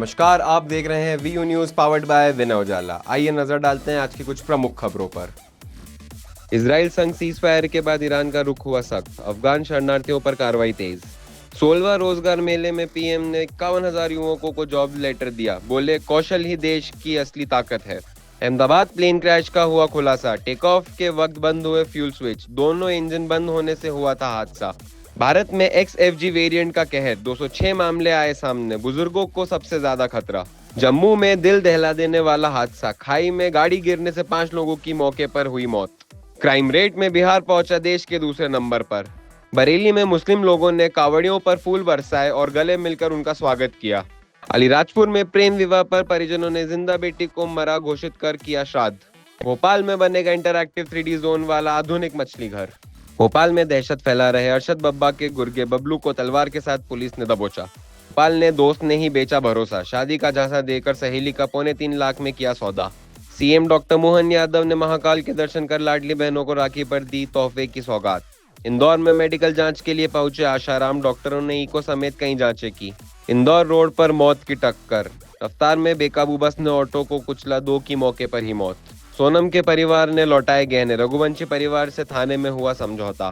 नमस्कार, आप देख रहे हैं वीयू न्यूज पावर्ड बाय विनय उजाला। आइए नजर डालते हैं आज की कुछ प्रमुख खबरों पर। इजराइल संग सीज फायर के बाद ईरान का रुख हुआ सख्त, अफगान शरणार्थियों पर कार्रवाई तेज। 16वां रोजगार मेले में पीएम ने 51,000 युवकों को जॉब लेटर दिया, बोले कौशल ही देश की असली ताकत है। अहमदाबाद प्लेन क्रैश का हुआ खुलासा, टेक ऑफ के वक्त बंद हुए फ्यूल स्विच, दोनों इंजन बंद होने से हुआ था हादसा। भारत में XFG वेरिएंट का कहर, 206 मामले आए सामने, बुजुर्गों को सबसे ज्यादा खतरा। जम्मू में दिल दहला देने वाला हादसा, खाई में गाड़ी गिरने से 5 लोगों की मौके पर हुई मौत। क्राइम रेट में बिहार पहुंचा देश के दूसरे नंबर पर। बरेली में मुस्लिम लोगों ने कावड़ियों पर फूल बरसाए और गले मिलकर उनका स्वागत किया। अलीराजपुर में प्रेम विवाह पर परिजनों ने जिंदा बेटी को मरा घोषित कर किया श्राद्ध। भोपाल में बनेगा इंटरैक्टिव 3D जोन वाला आधुनिक मछली घर। भोपाल में दहशत फैला रहे अरशद बब्बा के गुर्गे बबलू को तलवार के साथ पुलिस ने दबोचा। भोपाल ने दोस्त ने ही बेचा भरोसा, शादी का झांसा देकर सहेली का 3.25 लाख में किया सौदा। सीएम डॉक्टर मोहन यादव ने महाकाल के दर्शन कर लाडली बहनों को राखी पर दी तोहफे की सौगात। इंदौर में मेडिकल जांच के लिए पहुंचे आशाराम, डॉक्टरों ने इको समेत कई जांचें की। इंदौर रोड पर मौत की टक्कर, रफ्तार में बेकाबू बस ने ऑटो को कुचला, 2 की मौके पर ही मौत। सोनम के परिवार ने लौटाए गहने, रघुवंशी परिवार से थाने में हुआ समझौता।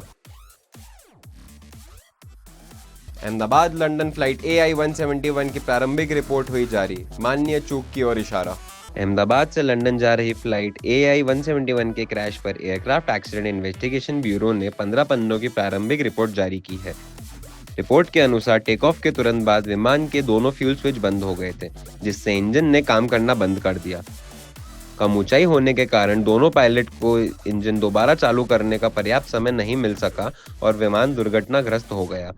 अहमदाबाद लंदन फ्लाइट AI 171 की प्रारंभिक रिपोर्ट हुई जारी, माननीय चूक की ओर इशारा। अहमदाबाद से लंदन जा रही फ्लाइट AI 171 के क्रैश पर एयरक्राफ्ट एक्सीडेंट इन्वेस्टिगेशन ब्यूरो ने 15 पन्नों की प्रारंभिक रिपोर्ट जारी की है। रिपोर्ट के अनुसार टेक ऑफ के तुरंत बाद विमान के दोनों फ्यूल स्विच बंद हो गए थे, जिससे इंजन ने काम करना बंद कर दिया। कम ऊंचाई होने के कारण दोनों पायलट को इंजन दोबारा चालू करने का पर्याप्त समय नहीं मिल सका और विमान दुर्घटनाग्रस्त हो गया।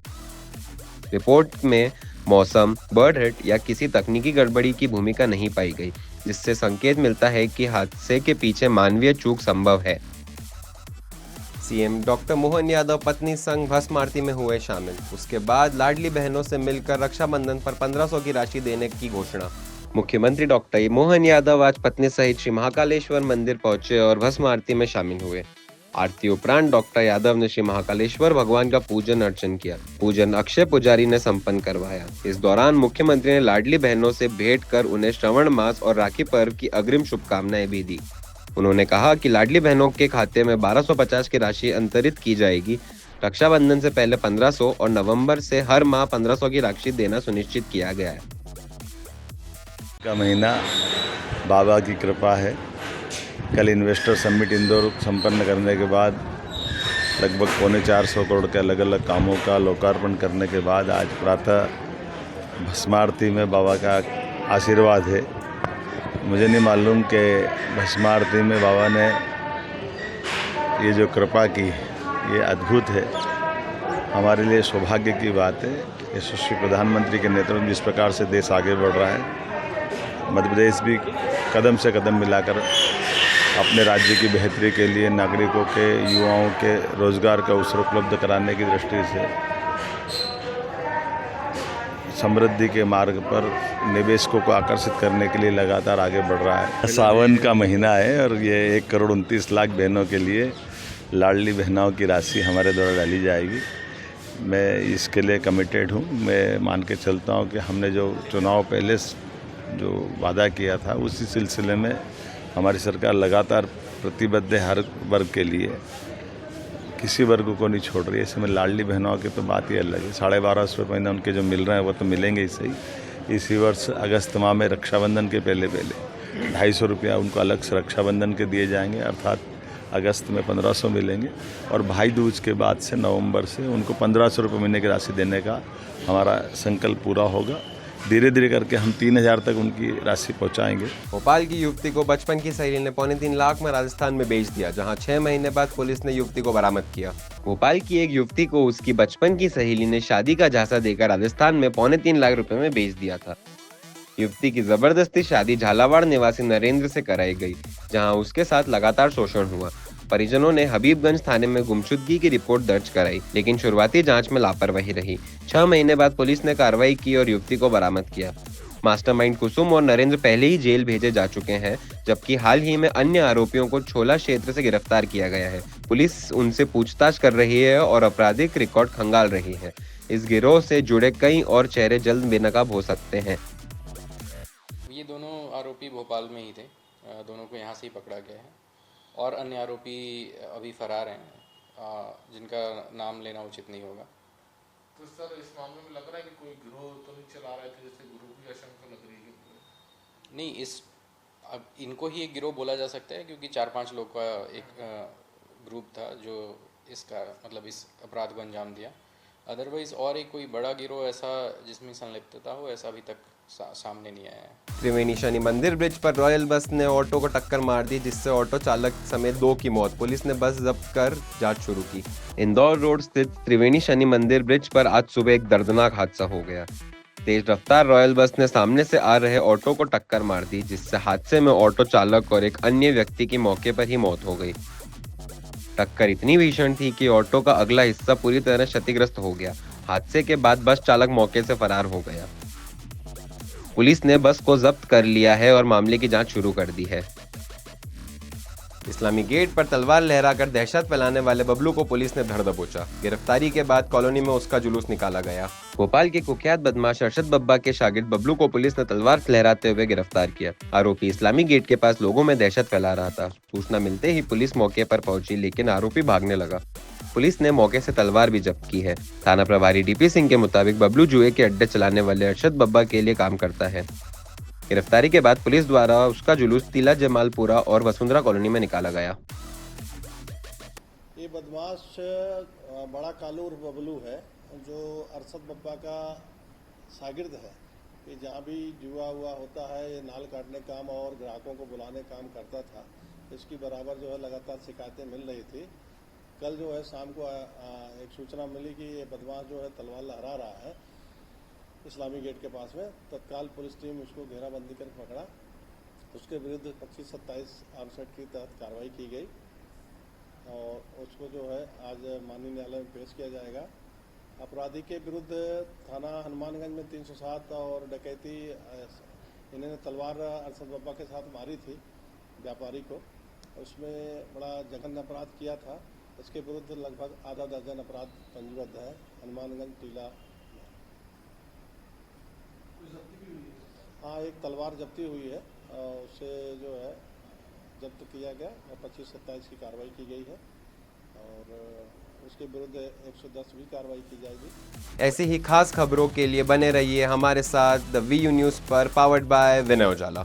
रिपोर्ट में मौसम, बर्ड हिट या किसी तकनीकी गड़बड़ी की भूमिका नहीं पाई गई, जिससे संकेत मिलता है कि हादसे के पीछे मानवीय चूक संभव है। सीएम डॉक्टर मोहन यादव पत्नी संग भस्म आरती में हुए शामिल, उसके बाद लाडली बहनों से मिलकर रक्षाबंधन पर 1500 की राशि देने की घोषणा। मुख्यमंत्री डॉक्टर मोहन यादव आज पत्नी सहित श्री महाकालेश्वर मंदिर पहुंचे और भस्म आरती में शामिल हुए। आरती उपरांत डॉक्टर यादव ने श्री महाकालेश्वर भगवान का पूजन अर्चन किया। पूजन अक्षय पुजारी ने संपन्न करवाया। इस दौरान मुख्यमंत्री ने लाडली बहनों से भेंट कर उन्हें श्रावण मास और राखी पर्व की अग्रिम शुभकामनाएं भी दी। उन्होंने कहा कि लाडली बहनों के खाते में 1250 की राशि अंतरित की जाएगी। रक्षाबंधन से पहले 1500 और नवंबर से हर माह 1500 की राशि देना सुनिश्चित किया गया है। का महीना बाबा की कृपा है। कल इन्वेस्टर समिट इंदौर संपन्न करने के बाद लगभग 425 करोड़ के अलग अलग कामों का लोकार्पण करने के बाद आज प्रातः भस्मारती में बाबा का आशीर्वाद है। मुझे नहीं मालूम कि भस्मारती में बाबा ने ये जो कृपा की ये अद्भुत है। हमारे लिए सौभाग्य की बात है। यशस्वी प्रधानमंत्री के नेतृत्व में जिस प्रकार से देश आगे बढ़ रहा है, मध्य प्रदेश भी कदम से कदम मिलाकर अपने राज्य की बेहतरी के लिए नागरिकों के, युवाओं के रोजगार का अवसर उपलब्ध कराने की दृष्टि से समृद्धि के मार्ग पर निवेशकों को आकर्षित करने के लिए लगातार आगे बढ़ रहा है। सावन का महीना है और ये 1,29,00,000 बहनों के लिए लाडली बहनों की राशि हमारे द्वारा डाली जाएगी। मैं इसके लिए कमिटेड हूँ। मैं मान के चलता हूँ कि हमने जो चुनाव पहले जो वादा किया था उसी सिलसिले में हमारी सरकार लगातार प्रतिबद्ध है। हर वर्ग के लिए, किसी वर्ग को नहीं छोड़ रही है। इसमें लाडली बहनों की तो बात ही अलग है। 1250 रुपये महीना उनके जो मिल रहे हैं वो तो मिलेंगे ही सही। इसी वर्ष अगस्त माह में रक्षाबंधन के पहले 250 रुपया उनको अलग से रक्षाबंधन के दिए जाएंगे, अर्थात अगस्त में 1500 मिलेंगे। और भाई दूज के बाद से नवंबर से उनको 1500 रुपये महीने की राशि देने का हमारा संकल्प पूरा होगा। धीरे धीरे करके हम 3000 तक उनकी राशि पहुंचाएंगे। भोपाल की युवती को बचपन की सहेली ने 3.25 लाख में राजस्थान में बेच दिया, जहां 6 महीने बाद पुलिस ने युवती को बरामद किया। भोपाल की एक युवती को उसकी बचपन की सहेली ने शादी का झांसा देकर राजस्थान में 3.25 लाख रुपए में बेच दिया था। युवती की जबरदस्ती शादी झालावाड़ निवासी नरेंद्र से कराई गई, जहां उसके साथ लगातार शोषण हुआ। परिजनों ने हबीबगंज थाने में गुमशुदगी की रिपोर्ट दर्ज कराई, लेकिन शुरुआती जांच में लापरवाही रही। 6 महीने बाद पुलिस ने कार्रवाई की और युवती को बरामद किया। मास्टरमाइंड कुसुम और नरेंद्र पहले ही जेल भेजे जा चुके हैं, जबकि हाल ही में अन्य आरोपियों को छोला क्षेत्र से गिरफ्तार किया गया है। पुलिस उनसे पूछताछ कर रही है और आपराधिक रिकॉर्ड खंगाल रही है। इस गिरोह से जुड़े कई और चेहरे जल्द बेनकाब हो सकते हैं। ये दोनों आरोपी भोपाल में ही थे। दोनों को यहाँ से ही पकड़ा गया है और अन्य आरोपी अभी फरार हैं, जिनका नाम लेना उचित नहीं होगा। तो सर इस मामले में लग रहा है कि कोई गिरोह तो नहीं चला रहे थे, जैसे गिरोह की आशंका लग रही है? नहीं, अब इनको ही एक गिरोह बोला जा सकता है, क्योंकि 4-5 लोग का एक ग्रुप था जो इसका मतलब इस अपराध को अंजाम दिया। अदरवाइज और एक कोई बड़ा गिरोह ऐसा जिसमें संलिप्तता हो, ऐसा अभी तक सामने नहीं आया है। त्रिवेणी शनि मंदिर ब्रिज पर रॉयल बस ने ऑटो को टक्कर मार दी, जिससे ऑटो चालक समेत 2 की मौत। पुलिस ने बस जब्त कर जांच शुरू की। इंदौर रोड स्थित त्रिवेणी शनि मंदिर ब्रिज पर आज सुबह एक दर्दनाक हादसा हो गया। तेज रफ्तार रॉयल बस ने सामने से आ रहे ऑटो को टक्कर मार दी, जिससे हादसे में ऑटो चालक और एक अन्य व्यक्ति की मौके पर ही मौत हो गई। टक्कर इतनी भीषण थी कि ऑटो का अगला हिस्सा पूरी तरह क्षतिग्रस्त हो गया। हादसे के बाद बस चालक मौके से फरार हो गया। पुलिस ने बस को जब्त कर लिया है और मामले की जांच शुरू कर दी है। इस्लामी गेट पर तलवार लहराकर दहशत फैलाने वाले बबलू को पुलिस ने धर दबोचा। गिरफ्तारी के बाद कॉलोनी में उसका जुलूस निकाला गया। भोपाल के कुख्यात बदमाश अरशद बब्बा के शागिर्द बबलू को पुलिस ने तलवार लहराते हुए गिरफ्तार किया। आरोपी इस्लामी गेट के पास लोगों में दहशत फैला रहा था। सूचना मिलते ही पुलिस मौके पर पहुंची, लेकिन आरोपी भागने लगा। पुलिस ने मौके से तलवार भी जब्त की है। थाना प्रभारी डीपी सिंह के मुताबिक बबलू जुए के अड्डे चलाने वाले अरशद बब्बा के लिए काम करता है। गिरफ्तारी के बाद पुलिस द्वारा उसका जुलूस तिला जमालपुरा और वसुंधरा कॉलोनी में निकाला गया। ये बदमाश बड़ा कालू उर्फ बबलू है, जो अरशद बब्बा का शागिर्द है। ये जहाँ भी जुआ हुआ होता है, ये नाल काटने काम और ग्राहकों को बुलाने काम करता था। इसकी बराबर जो है लगातार शिकायतें मिल रही थी। कल जो है शाम को एक सूचना मिली कि ये बदमाश जो है तलवार लहरा रहा है इस्लामी गेट के पास में। तत्काल पुलिस टीम उसको घेराबंदी कर पकड़ा। उसके विरुद्ध 25-27 आर्म्स एक्ट की तहत कार्रवाई की गई और उसको जो है आज माननीय न्यायालय में पेश किया जाएगा। अपराधी के विरुद्ध थाना हनुमानगंज में 307 और डकैती, इन्होंने तलवार अरशद बब्बा के साथ मारी थी व्यापारी को, उसमें बड़ा जघन्य अपराध किया था। इसके विरुद्ध लगभग आधा दर्जन अपराध पंजीबद्ध है हनुमानगंज टीला। हाँ, एक तलवार जब्ती हुई है, उसे जो है जब्त किया गया और 25-27 की कार्रवाई की गई है और उसके विरुद्ध 110 भी कार्रवाई की जाएगी। ऐसी ही खास खबरों के लिए बने रहिए हमारे साथ द VU न्यूज़ पर, पावर्ड बाय विनय उजाला।